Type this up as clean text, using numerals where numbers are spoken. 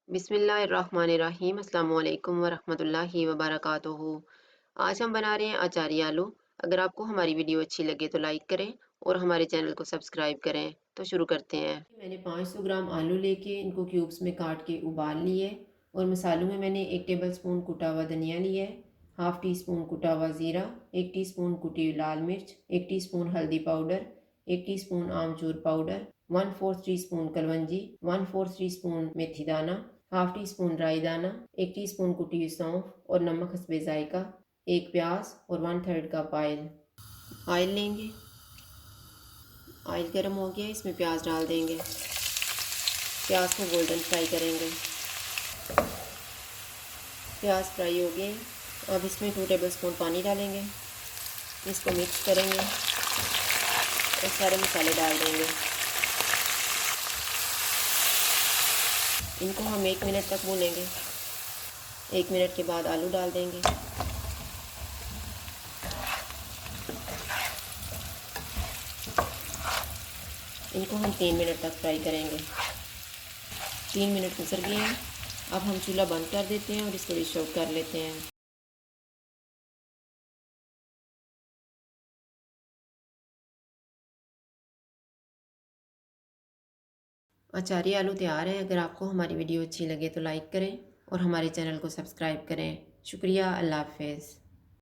बिस्मिल्लाहिर्रहमानिर्रहीम अस्सलाम वालेकुम वरहमतुल्लाहि वबरकातुहू। आज हम बना रहे हैं अचारी आलू। अगर आपको हमारी वीडियो अच्छी लगे तो लाइक करें और हमारे चैनल को सब्सक्राइब करें। तो शुरू करते हैं। मैंने 500 ग्राम आलू लेके इनको क्यूब्स में काट के उबाल लिए और मसालों में मैंने 1 टेबलस्पून कुटा हुआ धनिया लिया है, हाफ़ टी स्पून कुटा हुआ ज़ीरा, 1 टीस्पून कुटी हुई लाल मिर्च, 1 टीस्पून हल्दी पाउडर, 1 टीस्पून आमचूर पाउडर, 1/4 टीस्पून कलवंजी, 1/4 टीस्पून मेथी दाना, हाफ़ टी स्पून राई दाना, 1 टीस्पून कुटी हुई सौंफ और नमक हस्बे जायका, 1 प्याज और 1/3 कप ऑयल। ऑयल लेंगे। ऑयल गर्म हो गया, इसमें प्याज डाल देंगे। प्याज को गोल्डन फ्राई करेंगे। प्याज फ्राई हो गए। अब इसमें 2 टेबलस्पून पानी डालेंगे। इसको मिक्स करेंगे और सारे मसाले डाल देंगे। इनको हम 1 मिनट तक भूनेंगे। 1 मिनट के बाद आलू डाल देंगे। इनको हम 3 मिनट तक फ्राई करेंगे। 3 मिनट गुजर गए हैं। अब हम चूल्हा बंद कर देते हैं और इसको डिश आउट कर लेते हैं। अचारी आलू तैयार है। अगर आपको हमारी वीडियो अच्छी लगे तो लाइक करें और हमारे चैनल को सब्सक्राइब करें। शुक्रिया। अल्लाह हाफ़िज़।